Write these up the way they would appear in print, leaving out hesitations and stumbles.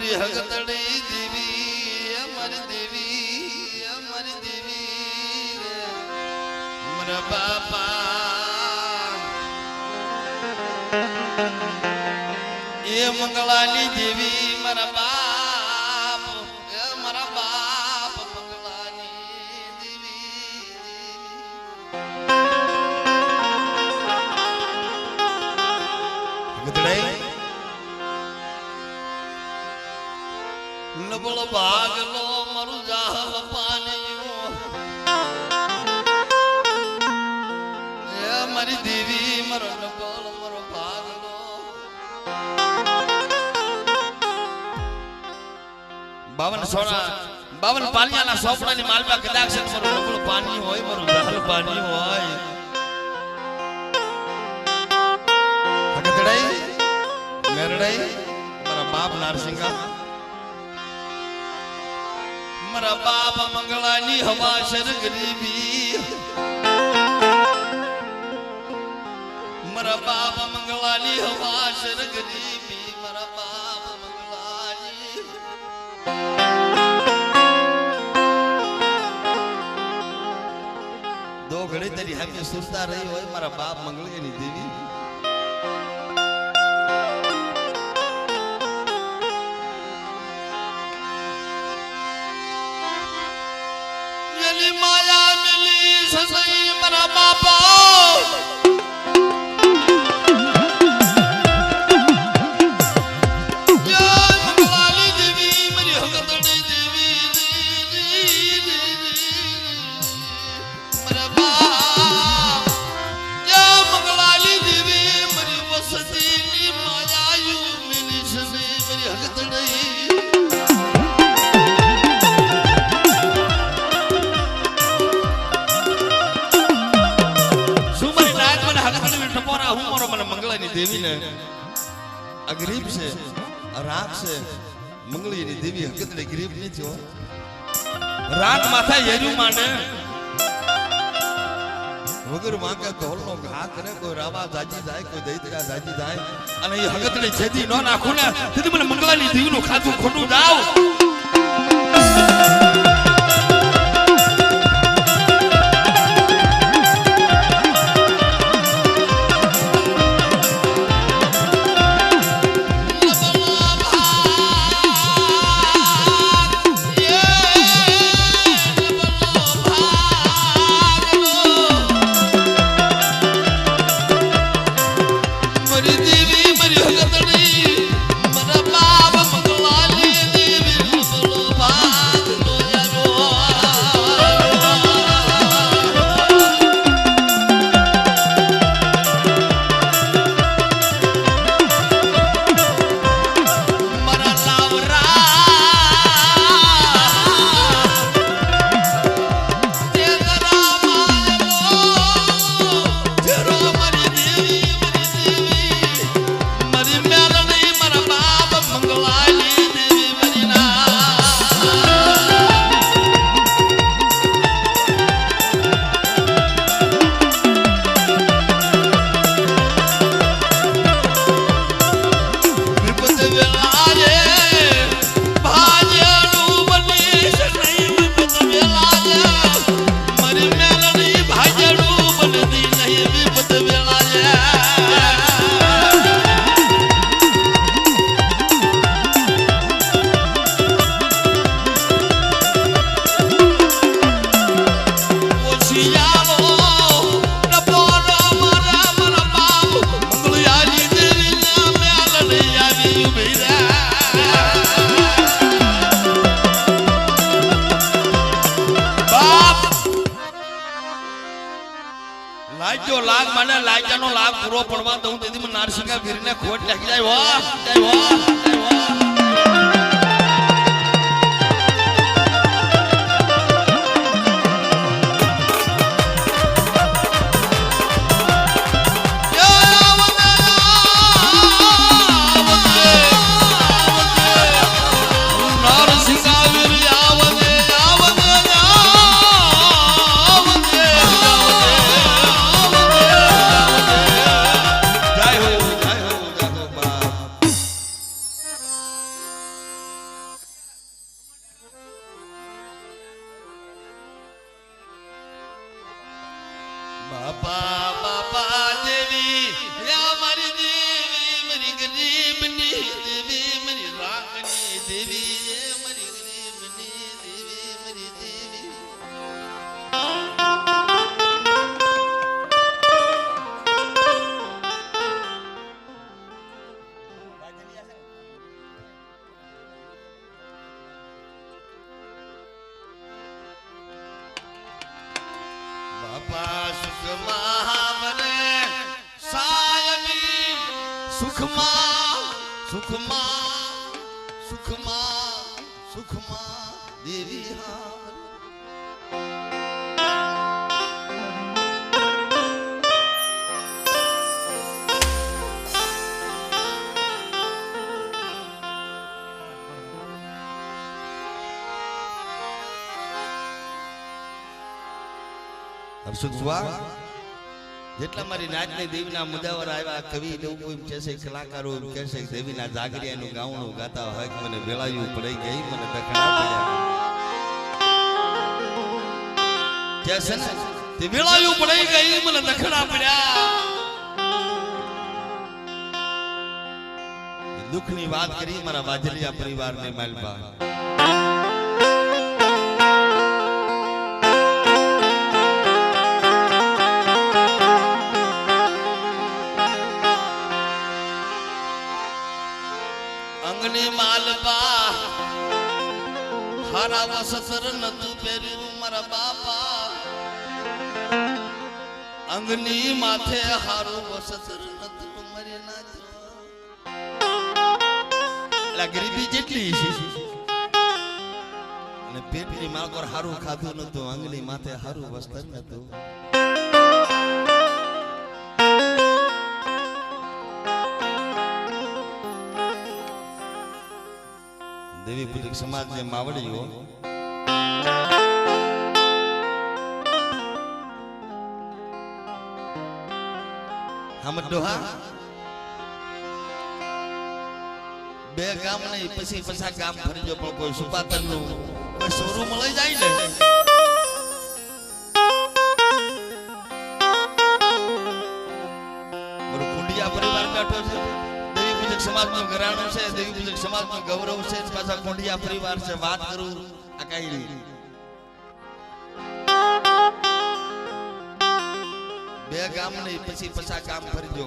મરી હગતડી દેવી અમારી દેવી મારા બાપા એ મંગળાની દેવી મારા બાપ મંગળાની દેવી હગતડી નબળ ભાગલો મારું જાહલ પાણીઓ એ મારી દેવી મારો નબળ મારો ભાગલો બાવન પાલિયાના સોપડાની માલપા કદાચ મારું નબળ પાણી હોય મારું જાહલ પાણી હોય હગતડાઈ મેરડાઈ મારા બાપ નારસિંગા મારા બાપ મંગળાની હવા શર ગરીબી મારા બાપ મંગળાની હવા શર ગરીબી મારા બાપ મંગળાની દો ઘડી તારી હામે સુરતા રહી હોય મારા બાપ મંગળાની દેવી माया मिली ससई मरा बापा मंगलाली देवी मेरी हगतड़ी देवी मरा बाप मंगलाली देवी मेरी वसती माया यू मिली ससई मेरी हगतड़ी देवी ने गरीब से राग से मंगली नी देवी हकत ने गरीब नहीं थो राग माथा येरू माने वगर मांगा ढोल नो घा करे कोई रावा जाजी जाए कोई दैत्रा जाजी जाए અને એ હકત ને છેદી નો નાખું ને તેથી મને મંગલાની દેવી નું ખાતું ખોટું જાવ લાગ્યો લાગ મને લાગ્યાનો લાગ પૂરો પડવા દઉં તેથી મને નારસિંગા વીરને ખોટ લાગી જાય વાહ બાપા બાપા દેવી યા મારી દેવી મારી ગરીબની દેવી મારી રાખની દેવી એ મારી ગરીબની દેવી મારી દેવી બાપા સુખમાં મને સાયમી સુખમાં સુખમાં સુખમાં સુખમાં દેવી હા હર્ષુભા જેટલા મારી નાચની દેવીના મુદાવર આવ્યા કવિ એવું એમ કહેશે કલાકારો એમ કહેશે દેવીના જાગરિયાનું ગાવણું ગાતા હોય કે મને વેળાયું પડી ગઈ મને દખણા પડ્યા કહેશે ને તે વેળાયું પડી ગઈ મને દખણા પડ્યા દુઃખની વાત કરી મારા વાજલિયા પરિવારને માલપા અંગની માલપા હારા વસતર નતું પહેર્યું મારા બાપા અંગની માથે હારું વસતર નતું મરે નાચો એટલે ગરીબી જેટલી છે અને પેટની માલકોર હારું ખાધું નતું અંગની માથે હારું વસ્ત્ર નતું દેવી પૂજક સમાજ ને માવડીઓ હમ ડોહા બે ગામ નહીં પછી પછા ગામ ફરજો પણ કોઈ સુપાતર નું કોઈ શોરૂમ લઈ જાય ને મારો કુંડિયા પરિવાર બેઠો છે સમાજનું ઘરાણું છે દેવી પૂજક સમાજનું ગૌરવ છે પાછા કોંડિયા પરિવાર છે વાત કરું આ કઈ બે ગામ નહીં પછી પછા ગામ ફરજો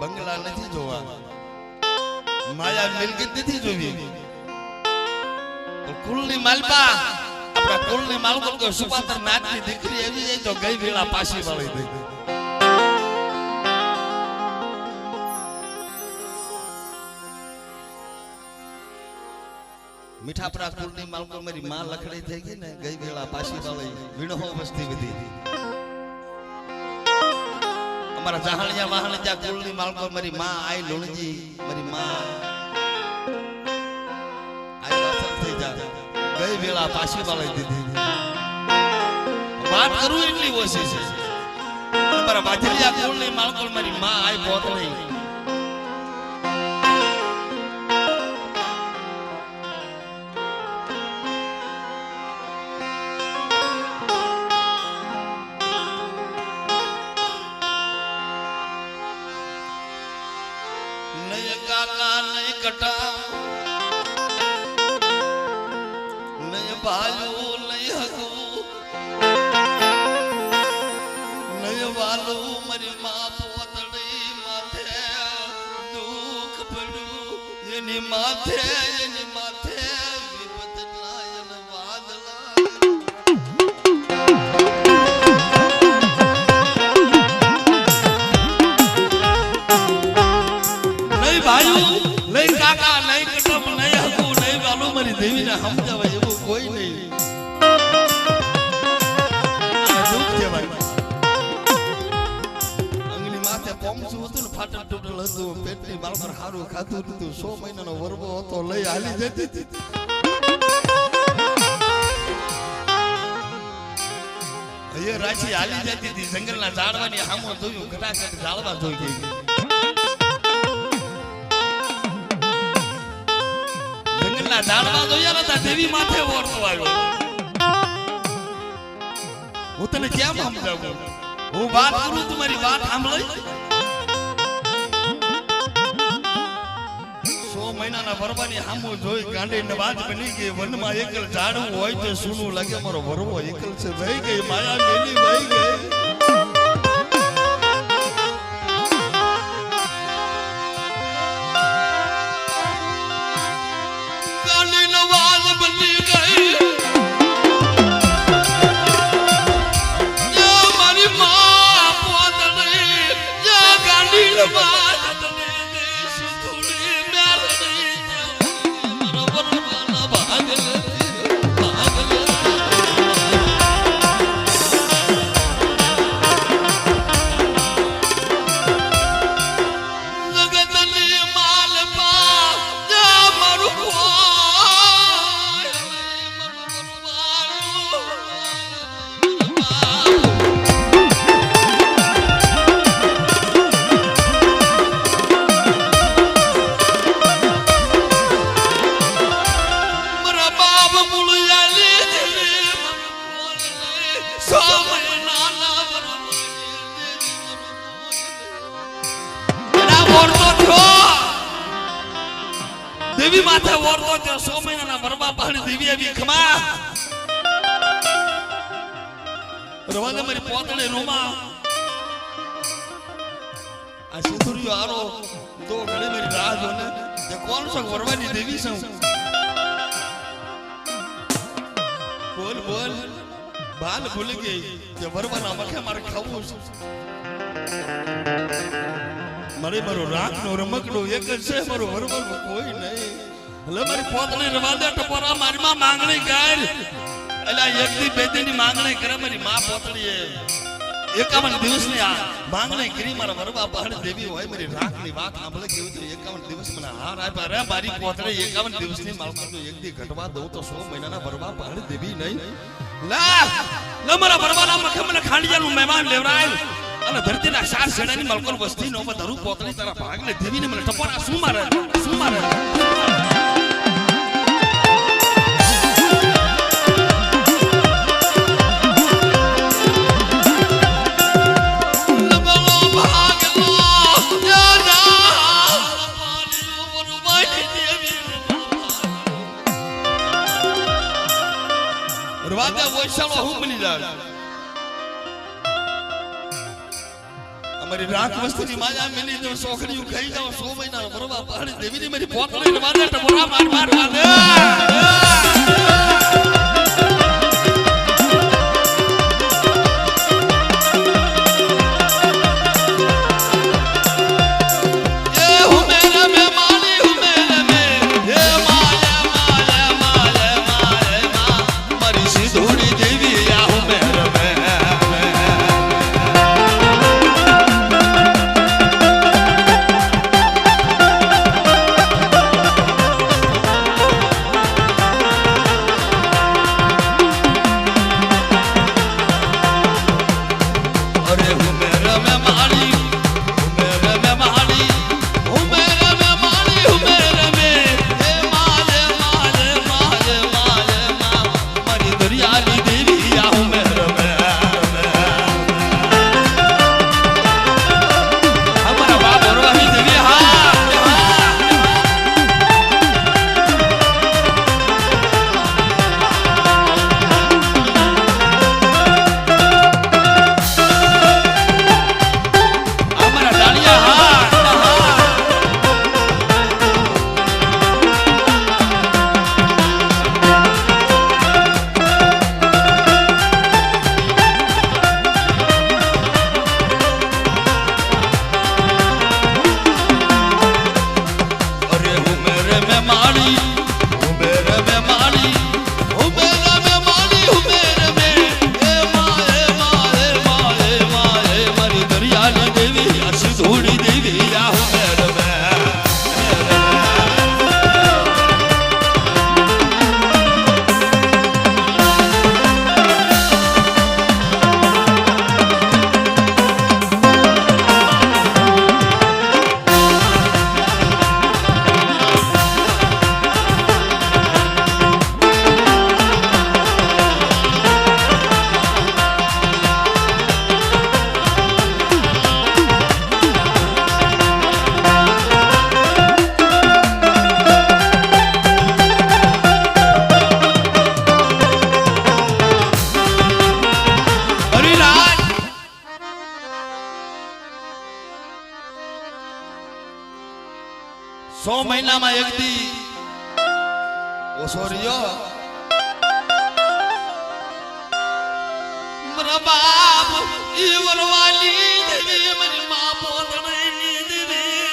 બંગલા નથી જોવા માયા મિલકત નથી જોવી કુલની માલપા આપણા કુલની માલકો કોઈ સુપાતર નાચની દીકરી આવી જાય તો ગઈ વેળા પાછી વાળી દઈ મીઠાપરા કુળની માલકો મારી માં લખડી થઈ ગઈ ને ગઈ વેળા પાછી વાળી વીણો વસ્તી વધી અમારા જહાણિયા વાહણિયા કુળની માલકો મારી માં આઈ લુણજી મારી માં આઈ વાસર થઈ જા ગઈ વેળા પાછી વાળી દીધી વાત કરું એટલી ઓછી છે અમારા બાજરિયા કુળની માલકો મારી માં આઈ પોતળી કાકા નહીં કટા નહીં ભાલું નહીં હકું નહીં વાલું મારી માં પોતળી માથે દુઃખ પડ્યું એની માથે વિપત લાયન વાદળા નહીં કાકા નહીં કટમ નહીં હકું નહીં વાલું મારી દેવીને સમજાવાય એવું કોઈ નહીં દુઃખ છે ભાઈ અંગની માથે પોમસું હતું ને ફાટલ તૂટલ હતું પેટની બાળકો હારું ખાતું હતું 100 મહિનાનો વરવો હતો લઈ હાલી જતી હતી એ રાશી હાલી જતી હતી જંગલના ઝાડવાની સામો જોયું ઘટાઘટ ઝાડવા જોઈ ગઈ ઝાડવા જોયા નતા દેવી માથે ઓરતો આવ્યો હું તને કેમ સમજાવું હું વાત કરું તમારી વાત સાંભળી 100 મહિનાના વરવાની સામુ જોઈ ગાંડી નવાજ બની ગઈ વનમાં એકલ ઝાડવું હોય તો સુનું લાગે મારો વરવો એકલ છે વહી ગઈ માયા મેલી વહી ગઈ ગાંડી નવાજ બની ગઈ મારી માં પોતડી ગાંડી નવાજ દેવી માથે ઓરતો છે 100 મહિનાના વરવા પાણી દેવી આવી ખમા રવાને મારી પોતળે રોમા આ સિંદુરિયો આરો તો ઘણી મારી રાહ જોને જે કોણ છે વરવાની દેવી છે બોલ બોલ બાલ ભૂલ ગઈ જે વરવાના મખે મારે ખાવું છે મારે મારો રાખ નો રમકડો એક જ છે મારો વરવાનો કોઈ નહીં એટલે મારી પોતને રવા દે ટપોરા મારી માં માંગણી કર એલા એક દી બે દી ની માંગણી કરે મારી માં પોતળી 51 દિવસ ની આ માંગણી કરી મારા વરવા પહાડ દેવી હોય મારી રાખ ની વાત સાંભળે કેવું તો 51 દિવસ મને હાર આપ્યા રે મારી પોતળી 51 દિવસ ની માલકનો એક દી ઘટવા દઉં તો 100 મહિનાના વરવા પહાડ દેવી નહીં લા મારા વરવાના મખે મને ખાંડિયાનું મહેમાન લેવરાય અને ધરતીના 4 શેડાની મલકોર વસ્તી નો ધરું પોતળી તારા ભાગને દેવીને મને ટપોરા શું મારે રવાદા વૈશાળો હું બની જાય અમારી રાખ વસ્તીની માયા મેલી જો સોખડીયું ખાઈ જાવ 100 મહિના બરોબર પહાડી દેવીની મારી પોતળી રવાદા ટપોરા માર વાદે 100 મહિનામાં એક દી ઓછો રહ્યો મારા બાપ ઈ વરવાલી દેવી મારી માં પોતણી દેવી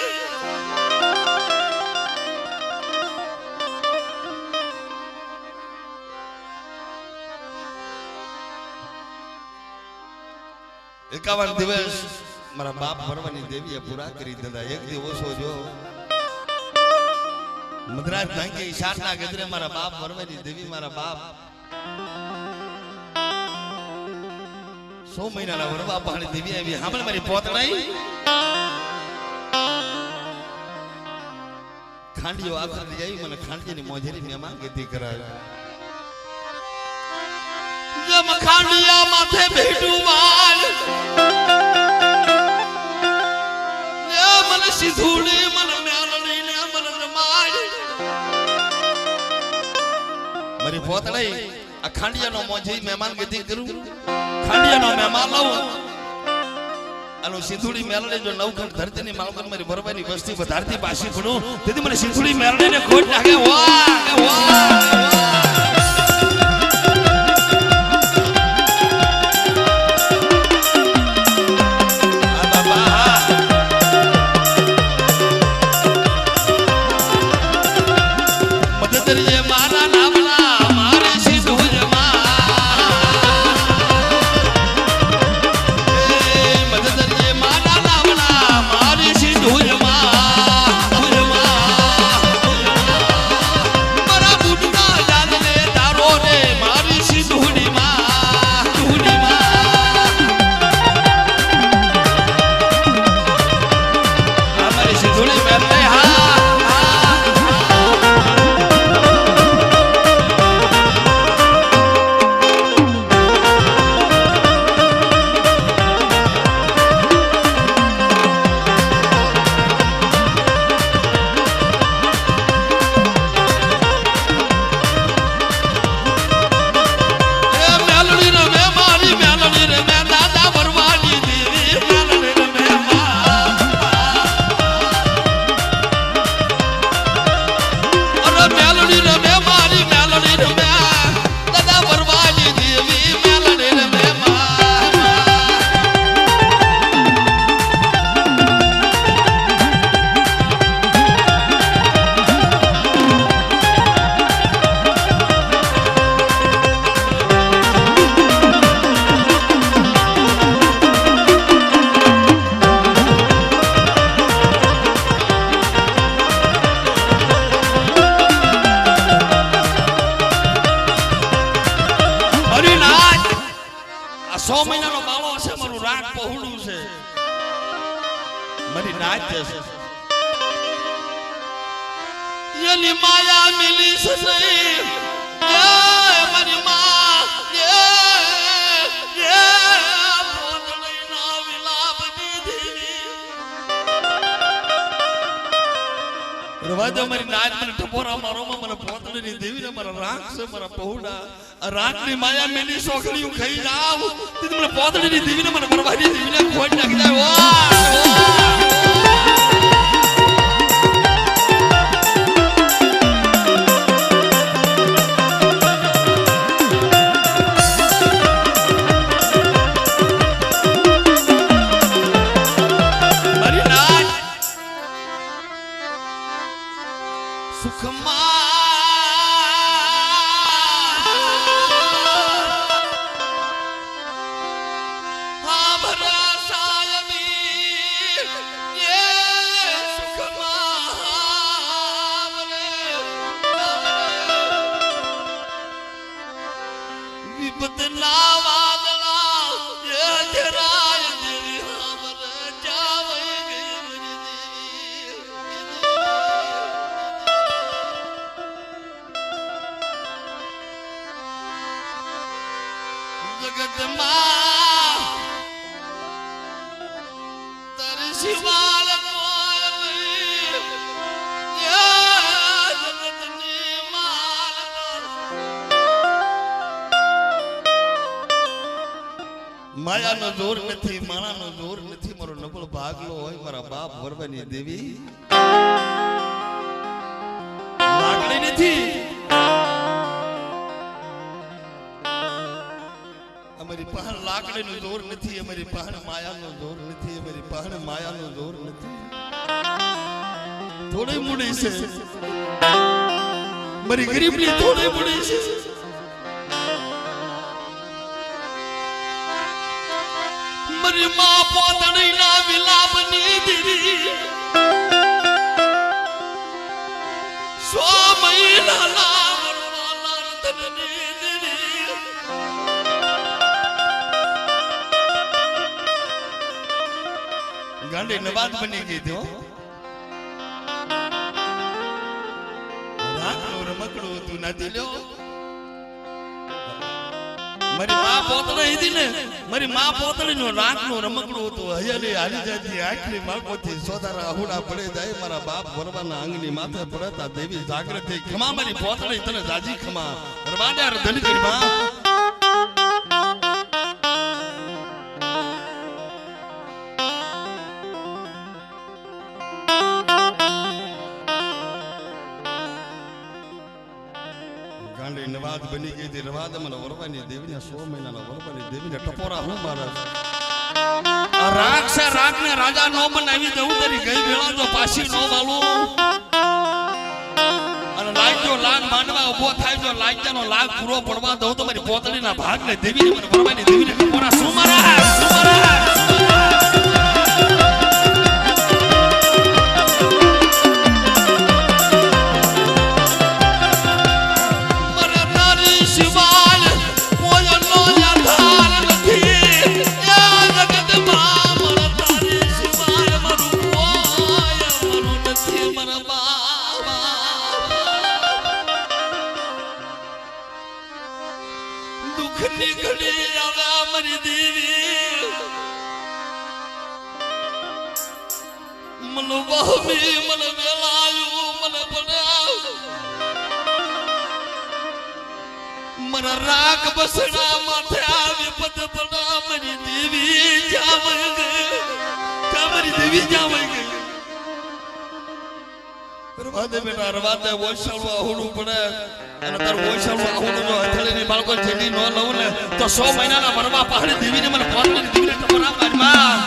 એકાવન દિવસ મારા બાપ ભરવાની દેવીએ પૂરા કરી દીધા એક દિવસ જો મદ્રાસ ભાંગે ઈશારના ગજરે મારા બાપ ભરવાની દેવી મારા બાપ 100 મહિનાના વરવા પાણી દેવી આવી હામળ મારી પોતણાઈ ખાંડીઓ આખર લઈ મને ખાંડીની મોજરી મહેમાન ગતિ કરાવી જમ ખાંડિયા માથે બેઠું વાલ મને સિધુડી મને મેલડી ને મને રમાડી મારી પોતડાઈ આ ખાંડિયાનો મોજી મહેમાન ગતિ કરું ખાંડિયાનો મહેમાન લઉં આનો સિધુડી મેલડી જો નવખંડ ધરતીની માલકન મારી ભરવાની વસ્તી વધારતી પાછી પડું તેથી મને સિધુડી મેલડીને ખોટ લાગે વાહ વાહ યની માયા મિલી સસઈ મારી માં પોતણી ના વિલાપ દીધી રવાજો મારી નાચ મને ટપોરા મારો મને પોતણી ની દેવી ને મારા રાખ છે મારા પહોડા રાખ ની માયા મિલી સોખડી હું ખાઈ જાવ તે મને પોતણી ની દેવી ને મને બરબાદી દેવી ને ખોટ નાખી જાય વાહ માયા નો જોર નથી માણા નો જોર નથી મારો નબળ ભાગલો હોય મારા બાપ વરવાની દેવી નથી. અમારી પાસે લાકડીનું જોર નથી, અમારી પાસે માયાનો જોર નથી, અમારી પાસે માયાનો જોર નથી. થોડી મૂડી છે મારી ગરીબની, થોડી મૂડી છે. મારી માં પોતણીના વિલાપની દીદી 100 મહિનાના વરવાલા રતનની દીદી ગાંડી નવાજ બની ગઈ થયો. રાખનું રમકડું તું નથી લ્યો. મારી માં પોતળી હતી ને, મારી માં પોતળી નું રાખનું રમકડું હતું. હૈયાલી હાલી જાતી આખરી માગોથી સોદારા આહુડા પડે જાય. મારા બાપ વરવાના આંગની માથે પડતા દેવી જાગૃત થઈ. ખમા મારી પોતળી તને જાજી ખમા. રવાડ્યા ધન કરી માં. ગાંડી નવાજ બની ગઈ હતી. રવાદ મને વરવાની દેવીને 100 મહિનાના વરવાની દેવીને ટપોરા હું મારે. આ રાગ છે, રાગને રાજા નો બનાવી દઉં તારી ગઈ વેળા જો પાછી નો વાલું. અને લાગ્યો લાગ માંડવા ઉભો થાય જો લાગ્યાનો લાગ પૂરો પડવા દઉં તો મારી પોતળીના ભાગને દેવીને મને વરવાની દેવીને ટપોરા શું મારા શું મારા. દુઃખની ઘડી આવે મારી દેવી મને વહમી મને વેલાયું મને બનાવ મારા રાગ બસડા માથે આવી પદ પડા મારી દેવી જામ ગઈ. મારી દેવી જામ ગઈ. રવાદે બેટા રવાદે વોશાળવા આહુડું પડે. અને તાર વોશાળવા આહુડું જો હથેળીની બાળકો જેની ન લઉં ને તો 100 મહિનાના વરવા પહાડી દેવીને મને પોતળીની દેવીને ટપોરા મારી માં.